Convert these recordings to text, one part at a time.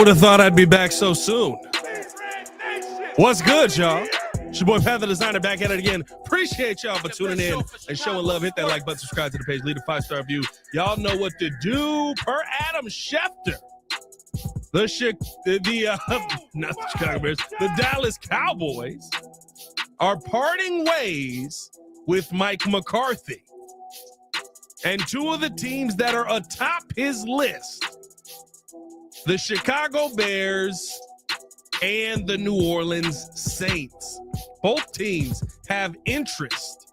would have thought I'd be back so soon? What's good, y'all? It's your boy Pat the Designer back at it again. Appreciate y'all for tuning in and showing love. Hit that like button, subscribe to the page, leave a 5-star review. Y'all know what to do. Per Adam Schefter, not the Chicago Bears, the Dallas Cowboys are parting ways with Mike McCarthy. And two of the teams that are atop his list, the Chicago Bears and the New Orleans Saints. Both teams have interest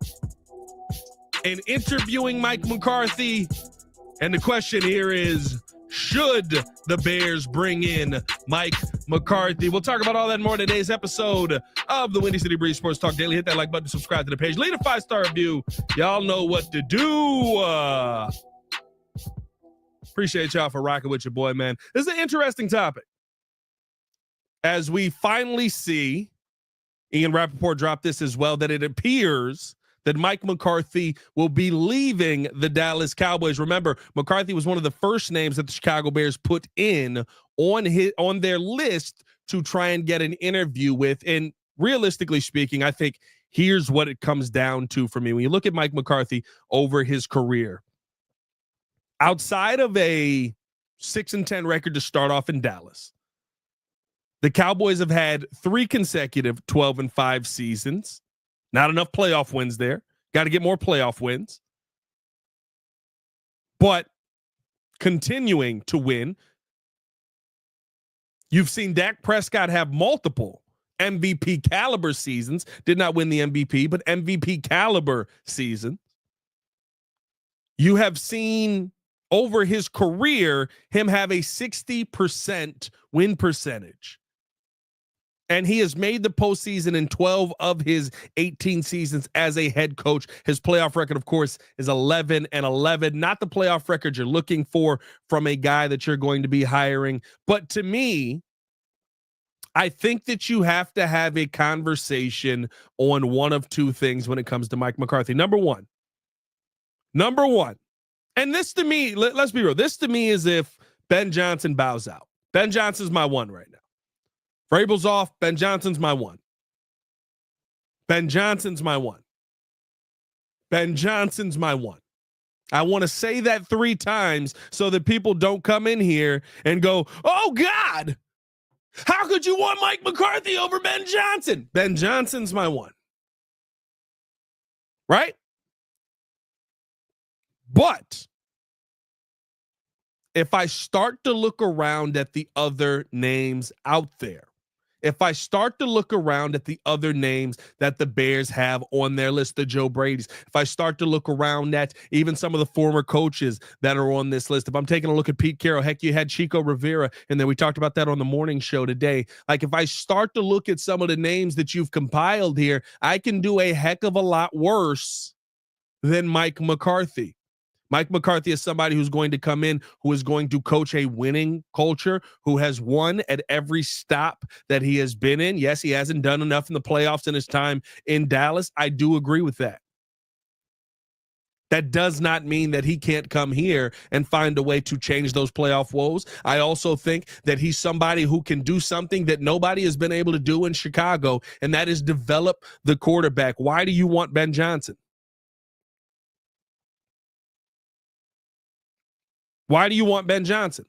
in interviewing Mike McCarthy. And the question here is, should the Bears bring in Mike McCarthy? We'll talk about all that and more in today's episode of the Windy City Breeze Sports Talk Daily. Hit that like button, subscribe to the page, leave a 5-star review. Y'all know what to do. Appreciate y'all for rocking with your boy, man. This is an interesting topic. As we finally see, Ian Rappaport dropped this as well, that it appears that Mike McCarthy will be leaving the Dallas Cowboys. Remember, McCarthy was one of the first names that the Chicago Bears put in on their list to try and get an interview with. And realistically speaking, I think here's what it comes down to for me. When you look at Mike McCarthy over his career, outside of a 6-10 record to start off in Dallas, the Cowboys have had 3 consecutive 12-5 seasons. Not enough playoff wins there. Got to get more playoff wins. But continuing to win. You've seen Dak Prescott have multiple MVP caliber seasons. Did not win the MVP, but MVP caliber season. You have seen over his career him have a 60% win percentage. And he has made the postseason in 12 of his 18 seasons as a head coach. His playoff record, of course, is 11-11. Not the playoff record you're looking for from a guy that you're going to be hiring. But to me, I think that you have to have a conversation on one of two things when it comes to Mike McCarthy. Number one. And this to me, let's be real. This to me is if Ben Johnson bows out. Ben Johnson's my one right now. Vrabel's off. Ben Johnson's my one. Ben Johnson's my one. Ben Johnson's my one. I want to say that 3 times so that people don't come in here and go, oh, God, how could you want Mike McCarthy over Ben Johnson? Ben Johnson's my one. Right? But if I start to look around at the other names out there, if I start to look around at the other names that the Bears have on their list, the Joe Brady's, if I start to look around at even some of the former coaches that are on this list, if I'm taking a look at Pete Carroll, heck, you had Chico Rivera, and then we talked about that on the morning show today. Like, if I start to look at some of the names that you've compiled here, I can do a heck of a lot worse than Mike McCarthy. Mike McCarthy is somebody who's going to come in, who is going to coach a winning culture, who has won at every stop that he has been in. Yes, he hasn't done enough in the playoffs in his time in Dallas. I do agree with that. That does not mean that he can't come here and find a way to change those playoff woes. I also think that he's somebody who can do something that nobody has been able to do in Chicago, and that is develop the quarterback. Why do you want Ben Johnson? Why do you want Ben Johnson?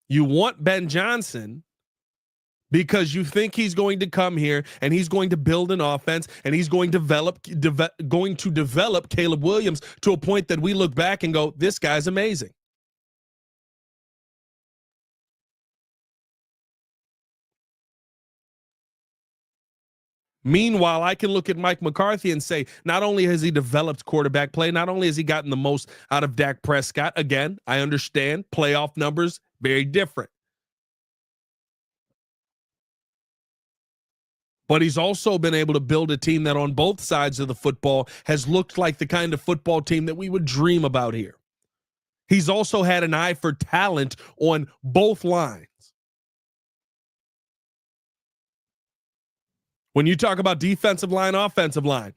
You want Ben Johnson because you think he's going to come here and he's going to build an offense and he's going to develop Caleb Williams to a point that we look back and go, this guy's amazing. Meanwhile, I can look at Mike McCarthy and say, not only has he developed quarterback play, not only has he gotten the most out of Dak Prescott. Again, I understand playoff numbers, very different. But he's also been able to build a team that on both sides of the football has looked like the kind of football team that we would dream about here. He's also had an eye for talent on both lines. When you talk about defensive line, offensive line,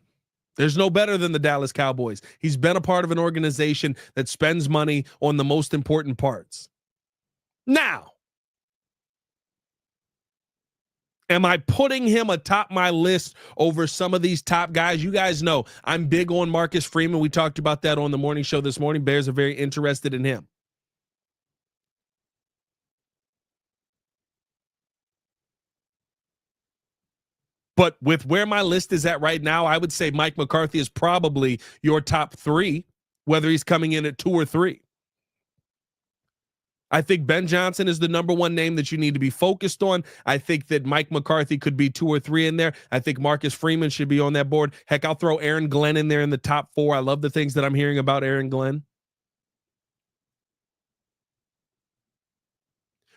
There's no better than the Dallas Cowboys. He's been a part of an organization that spends money on the most important parts. Now, am I putting him atop my list over some of these top guys? You guys know I'm big on Marcus Freeman. We talked about that on the morning show this morning. Bears are very interested in him. But with where my list is at right now, I would say Mike McCarthy is probably your top three, whether he's coming in at 2 or 3. I think Ben Johnson is the number one name that you need to be focused on. I think that Mike McCarthy could be 2 or 3 in there. I think Marcus Freeman should be on that board. Heck, I'll throw Aaron Glenn in there in the top 4. I love the things that I'm hearing about Aaron Glenn.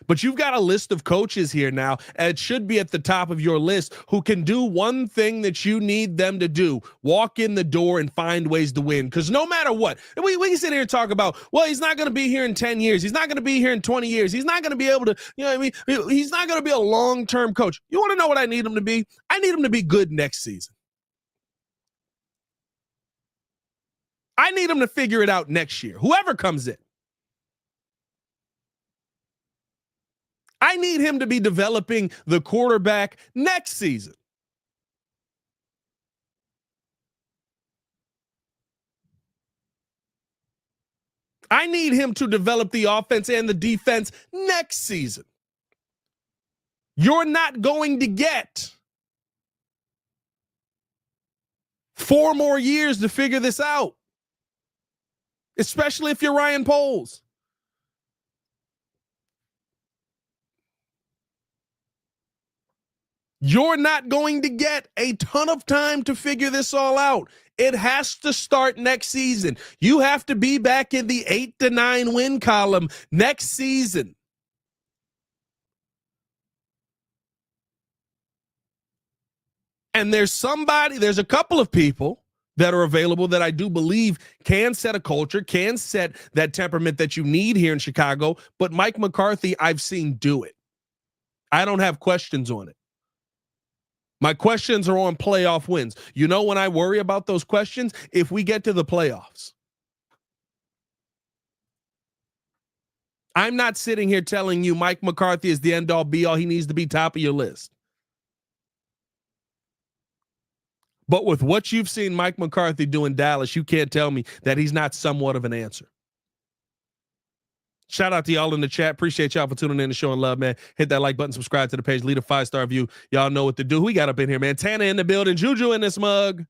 But you've got a list of coaches here now, and it should be at the top of your list, who can do one thing that you need them to do: walk in the door and find ways to win. Because no matter what, we can sit here and talk about, well, he's not going to be here in 10 years. He's not going to be here in 20 years. He's not going to be able to, you know what I mean? He's not going to be a long-term coach. You want to know what I need him to be? I need him to be good next season. I need him to figure it out next year, whoever comes in. I need him to be developing the quarterback next season. I need him to develop the offense and the defense next season. You're not going to get 4 more years to figure this out, especially if you're Ryan Poles. You're not going to get a ton of time to figure this all out. It has to start next season. You have to be back in the 8 to 9 win column next season. And there's a couple of people that are available that I do believe can set a culture, can set that temperament that you need here in Chicago. But Mike McCarthy, I've seen do it. I don't have questions on it. My questions are on playoff wins. You know when I worry about those questions? If we get to the playoffs. I'm not sitting here telling you Mike McCarthy is the end-all be-all. He needs to be top of your list. But with what you've seen Mike McCarthy do in Dallas, you can't tell me that he's not somewhat of an answer. Shout out to y'all in the chat. Appreciate y'all for tuning in to show and love, man. Hit that like button, subscribe to the page, leave a 5-star review. Y'all know what to do. Who we got up in here, man? Tana in the building, Juju in this mug,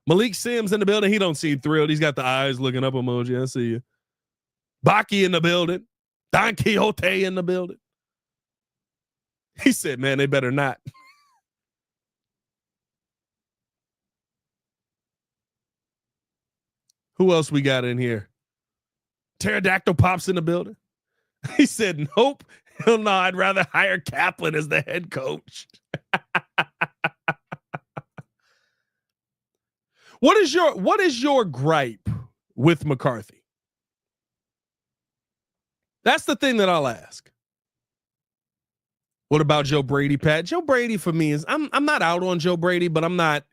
Malik Sims in the building. He don't seem thrilled. He's got the eyes looking up emoji. I see you. Baki in the building. Don Quixote in the building. He said, man, they better not. Who else we got in here? Pterodactyl Pops in the building. He said, nope. Hell no, I'd rather hire Kaplan as the head coach. What is your gripe with McCarthy? That's the thing that I'll ask. What about Joe Brady, Pat? Joe Brady for me is I'm not out on Joe Brady, but I'm not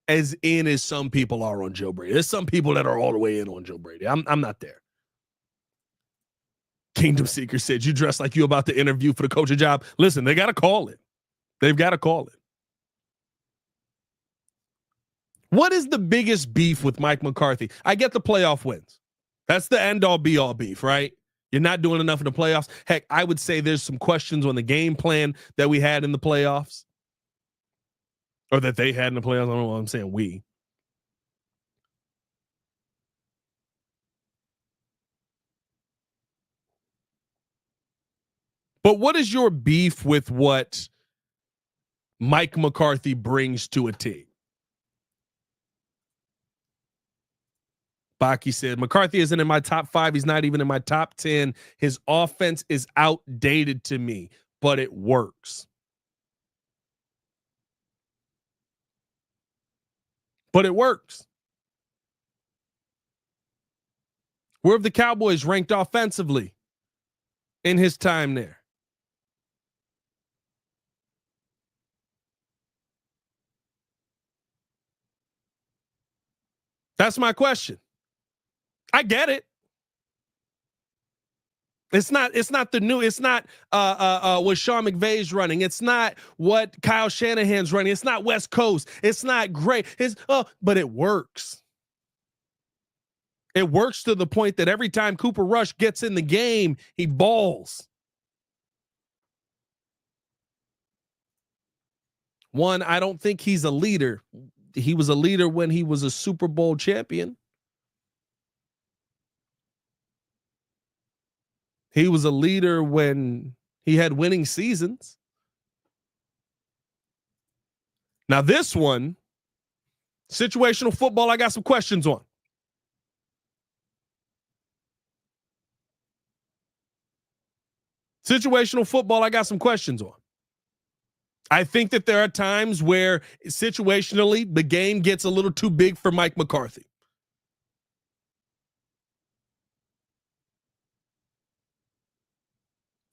as in as some people are on Joe Brady. There's some people that are all the way in on Joe Brady. I'm not there. Kingdom Seeker said, you dress like you about to interview for the coaching job. Listen, they got to call it. They've got to call it. What is the biggest beef with Mike McCarthy? I get the playoff wins. That's the end-all be-all beef, right? You're not doing enough in the playoffs. Heck, I would say there's some questions on the game plan that we had in the playoffs. Or that they had in the playoffs. I don't know what I'm saying, we. But what is your beef with what Mike McCarthy brings to a team? Baki said, McCarthy isn't in my top 5. He's not even in my top 10. His offense is outdated to me, but it works. But it works. Where have the Cowboys ranked offensively in his time there? That's my question. I get it. It's not the new, it's not what Sean McVay's running. It's not what Kyle Shanahan's running. It's not West Coast. It's not great. But it works. It works to the point that every time Cooper Rush gets in the game, he balls. One, I don't think he's a leader. He was a leader when he was a Super Bowl champion. He was a leader when he had winning seasons. Now this one, situational football, I got some questions on. Situational football, I got some questions on. I think that there are times where situationally the game gets a little too big for Mike McCarthy.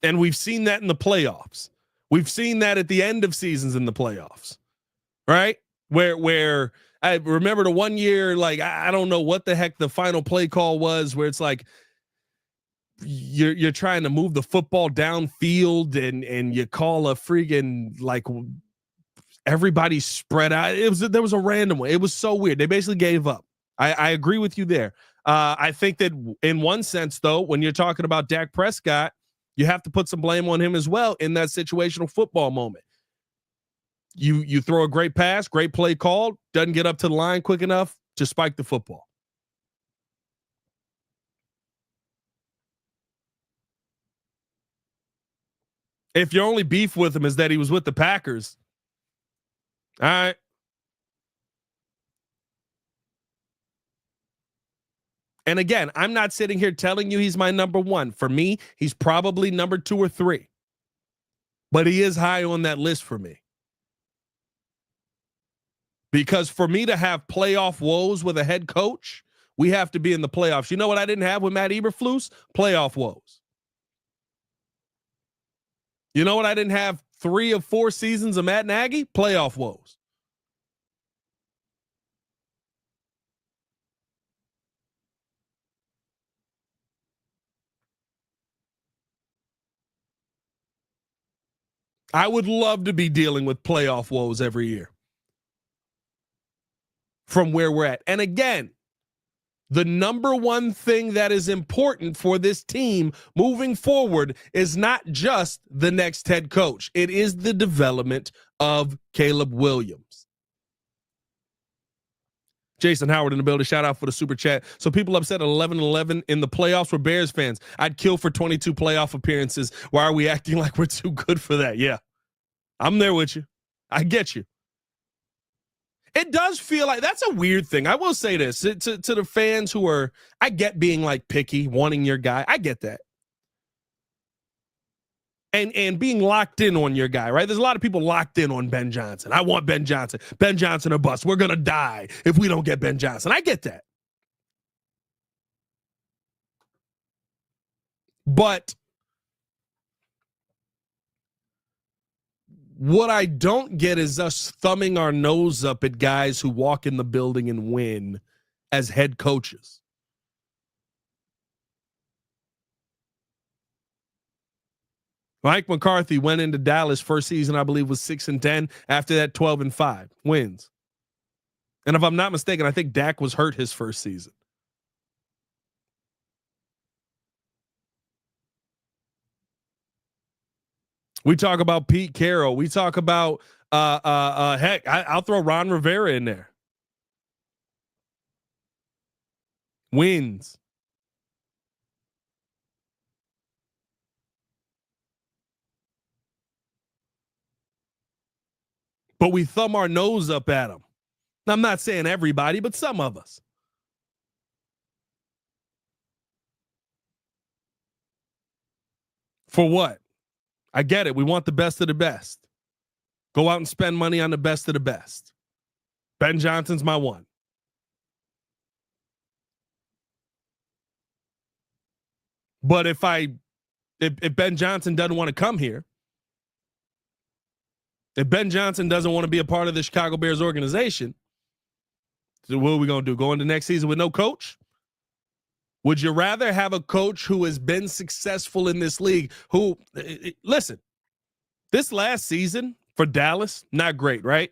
And we've seen that in the playoffs. We've seen that at the end of seasons in the playoffs, right? Where I remember the one year, like, I don't know what the heck the final play call was, where it's like you're trying to move the football downfield and you call a freaking, like, everybody spread out. There was a random way. It was so weird. They basically gave up. I agree with you there. I think that in one sense, though, when you're talking about Dak Prescott, you have to put some blame on him as well in that situational football moment. You throw a great pass, great play called, doesn't get up to the line quick enough to spike the football. If your only beef with him is that he was with the Packers, all right. And again, I'm not sitting here telling you he's my number one. For me, he's probably number 2 or 3. But he is high on that list for me. Because for me to have playoff woes with a head coach, we have to be in the playoffs. You know what I didn't have with Matt Eberflus? Playoff woes. You know what I didn't have 3 of 4 seasons of Matt Nagy? Playoff woes. I would love to be dealing with playoff woes every year from where we're at. And again, the number one thing that is important for this team moving forward is not just the next head coach. It is the development of Caleb Williams. Jason Howard in the building. Shout out for the super chat. So people upset at 11-11 in the playoffs were Bears fans. I'd kill for 22 playoff appearances. Why are we acting like we're too good for that? Yeah, I'm there with you. I get you. It does feel like that's a weird thing. I will say this to the fans who are, I get being like picky, wanting your guy. I get that. And being locked in on your guy, right? There's a lot of people locked in on Ben Johnson. I want Ben Johnson. Ben Johnson or bust. We're going to die if we don't get Ben Johnson. I get that. But what I don't get is us thumbing our nose up at guys who walk in the building and win as head coaches. Mike McCarthy went into Dallas first season, I believe, was 6-10. After that, 12-5 wins. And if I'm not mistaken, I think Dak was hurt his first season. We talk about Pete Carroll. We talk about heck, I'll throw Ron Rivera in there. Wins. But we thumb our nose up at them. I'm not saying everybody, but some of us. For what? I get it. We want the best of the best. Go out and spend money on the best of the best. Ben Johnson's my one. But if Ben Johnson doesn't want to come here, if Ben Johnson doesn't want to be a part of the Chicago Bears organization, So what are we going to do? Go into next season with no coach? Would you rather have a coach who has been successful in this league who, listen, this last season for Dallas, not great, right?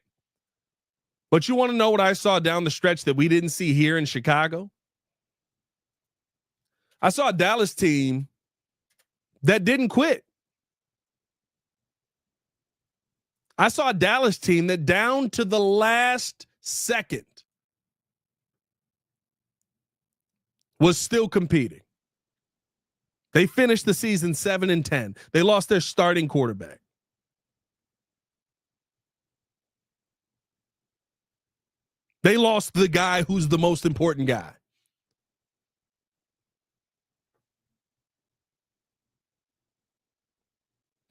But you want to know what I saw down the stretch that we didn't see here in Chicago? I saw a Dallas team that didn't quit. I saw a Dallas team that down to the last second was still competing. They finished the season 7-10. They lost their starting quarterback. They lost the guy who's the most important guy.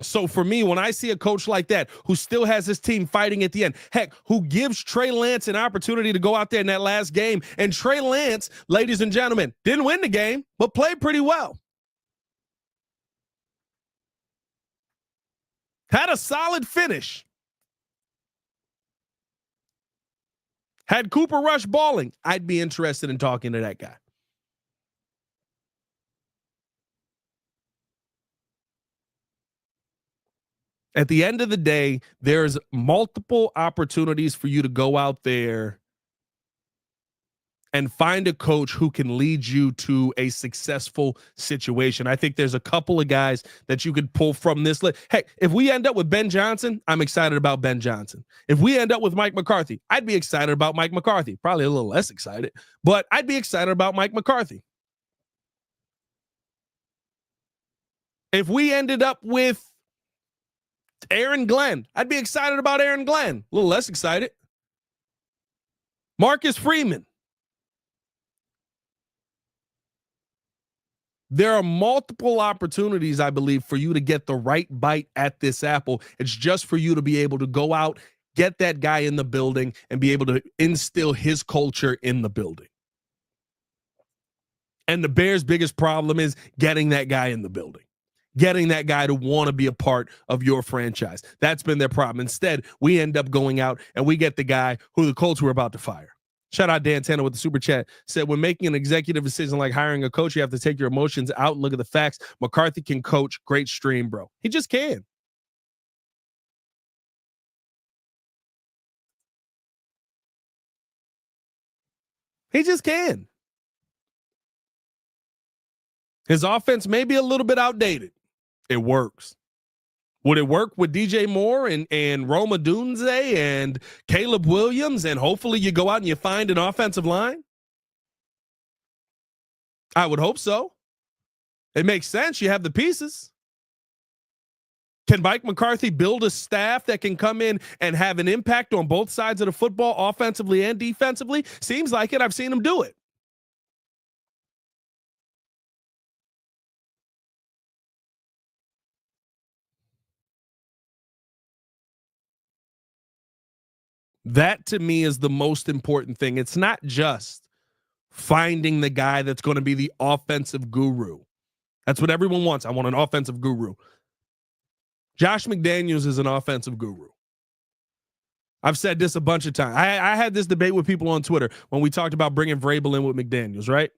So for me, when I see a coach like that who still has his team fighting at the end, heck, who gives Trey Lance an opportunity to go out there in that last game, and Trey Lance, ladies and gentlemen, didn't win the game, but played pretty well. Had a solid finish. Had Cooper Rush balling, I'd be interested in talking to that guy. At the end of the day, there's multiple opportunities for you to go out there and find a coach who can lead you to a successful situation. I think there's a couple of guys that you could pull from this list. Hey, if we end up with Ben Johnson, I'm excited about Ben Johnson. If we end up with Mike McCarthy, I'd be excited about Mike McCarthy. Probably a little less excited, but I'd be excited about Mike McCarthy. If we ended up with Aaron Glenn, I'd be excited about Aaron Glenn. A little less excited. Marcus Freeman. There are multiple opportunities, I believe, for you to get the right bite at this apple. It's just for you to be able to go out, get that guy in the building, and be able to instill his culture in the building. And the Bears' biggest problem is getting that guy in the building, getting that guy to want to be a part of your franchise. That's been their problem. Instead, we end up going out and we get the guy who the Colts were about to fire. Shout out Dan Tanner with the super chat. Said, when making an executive decision like hiring a coach, you have to take your emotions out and look at the facts. McCarthy can coach. Great stream, bro. He just can. He just can. His offense may be a little bit outdated. It works. Would it work with DJ Moore and Roma Dunze and Caleb Williams, and hopefully you go out and you find an offensive line? I would hope so. It makes sense. You have the pieces. Can Mike McCarthy build a staff that can come in and have an impact on both sides of the football, offensively and defensively? Seems like it. I've seen him do it. That to me is the most important thing. It's not just finding the guy that's going to be the offensive guru. That's what everyone wants. I want an offensive guru. Josh McDaniels is an offensive guru. I've said this a bunch of times. I had this debate with people on Twitter when we talked about bringing Vrabel in with McDaniels, right?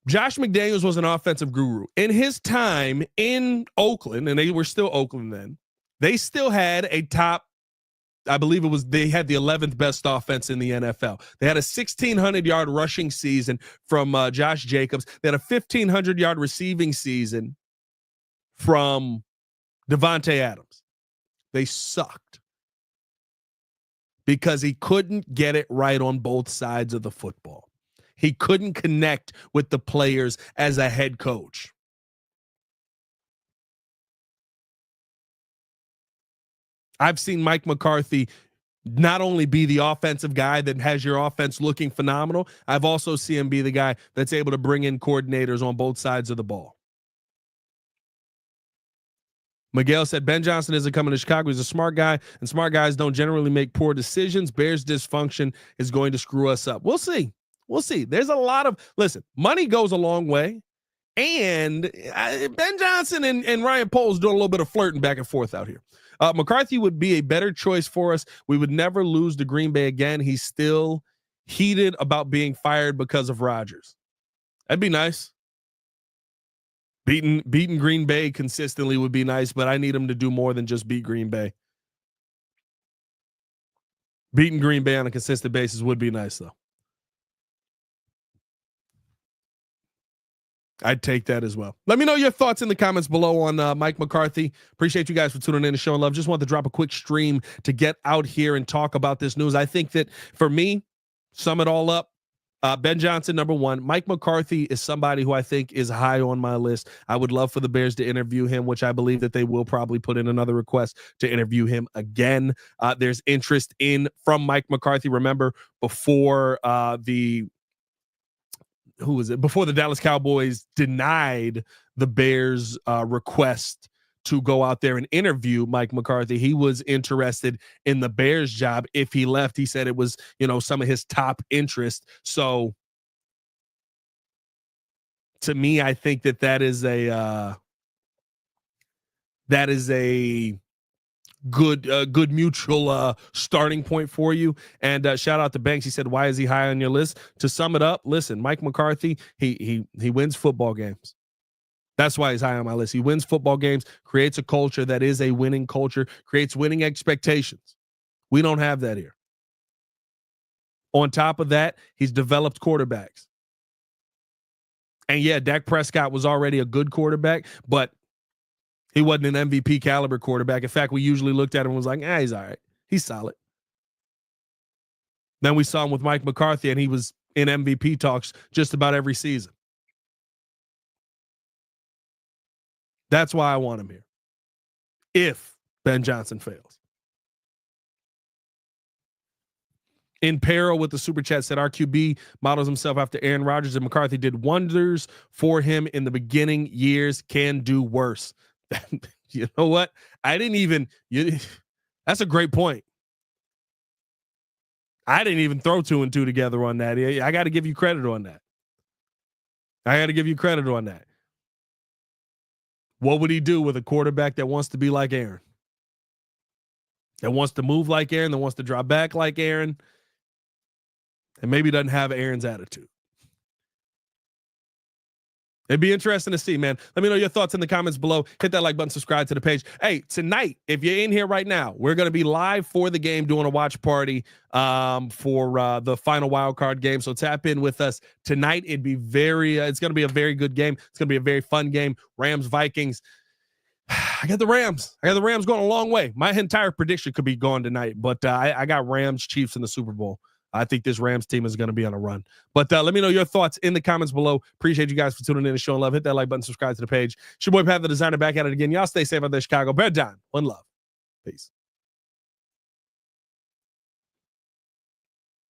Josh McDaniels was an offensive guru. In his time in Oakland, and they were still Oakland then, they still had a top, I believe they had the 11th best offense in the NFL. They had a 1,600-yard rushing season from Josh Jacobs. They had a 1,500-yard receiving season from Devontae Adams. They sucked because he couldn't get it right on both sides of the football. He couldn't connect with the players as a head coach. I've seen Mike McCarthy not only be the offensive guy that has your offense looking phenomenal, I've also seen him be the guy that's able to bring in coordinators on both sides of the ball. Miguel said, Ben Johnson isn't coming to Chicago. He's a smart guy, and smart guys don't generally make poor decisions. Bears dysfunction is going to screw us up. We'll see. We'll see. There's a lot of, listen, money goes a long way, and Ben Johnson and Ryan Poles doing a little bit of flirting back and forth out here. McCarthy would be a better choice for us. We would never lose to Green Bay again. He's still heated about being fired because of Rodgers. That'd be nice. Beating Green Bay consistently would be nice, but I need him to do more than just beat Green Bay. Beating Green Bay on a consistent basis would be nice, though. I'd take that as well. Let me know your thoughts in the comments below on Mike McCarthy. Appreciate you guys for tuning in and showing love. Just want to drop a quick stream to get out here and talk about this news. I think that for me, sum it all up, Ben Johnson, number one. Mike McCarthy is somebody who I think is high on my list. I would love for the Bears to interview him, which I believe that they will probably put in another request to interview him again. There's interest from Mike McCarthy. Remember, before before the Dallas Cowboys denied the Bears request to go out there and interview Mike McCarthy, he was interested in the Bears job. If he left, he said it was, some of his top interest. So to me, I think that is a good mutual starting point for you. And shout out to Banks. He said, why is he high on your list? To sum it up, listen, Mike McCarthy, he wins football games. That's why he's high on my list. He wins football games, creates a culture that is a winning culture, creates winning expectations. We don't have that here. On top of that, he's developed quarterbacks. And yeah, Dak Prescott was already a good quarterback, but he wasn't an MVP caliber quarterback. In fact, we usually looked at him and was like, he's all right. He's solid. Then we saw him with Mike McCarthy, and he was in MVP talks just about every season. That's why I want him here. If Ben Johnson fails. In peril with the super chat said RQB models himself after Aaron Rodgers, and McCarthy did wonders for him in the beginning years, can do worse. You know what? That's a great point. I didn't even throw 2 and 2 together on that. I got to give you credit on that. What would he do with a quarterback that wants to be like Aaron? That wants to move like Aaron, that wants to drop back like Aaron, and maybe doesn't have Aaron's attitude. It'd be interesting to see, man. Let me know your thoughts in the comments below. Hit that like button, subscribe to the page. Hey, tonight, if you're in here right now, we're going to be live for the game doing a watch party for the final wild card game. So tap in with us tonight. It'd be it's going to be a very good game. It's going to be a very fun game. Rams, Vikings. I got the Rams. Going a long way. My entire prediction could be gone tonight, but I got Rams, Chiefs in the Super Bowl. I think this Rams team is going to be on a run. But let me know your thoughts in the comments below. Appreciate you guys for tuning in and showing love. Hit that like button, subscribe to the page. It's your boy Pat the Designer back at it again. Y'all stay safe out there, Chicago. Bear down. One love. Peace.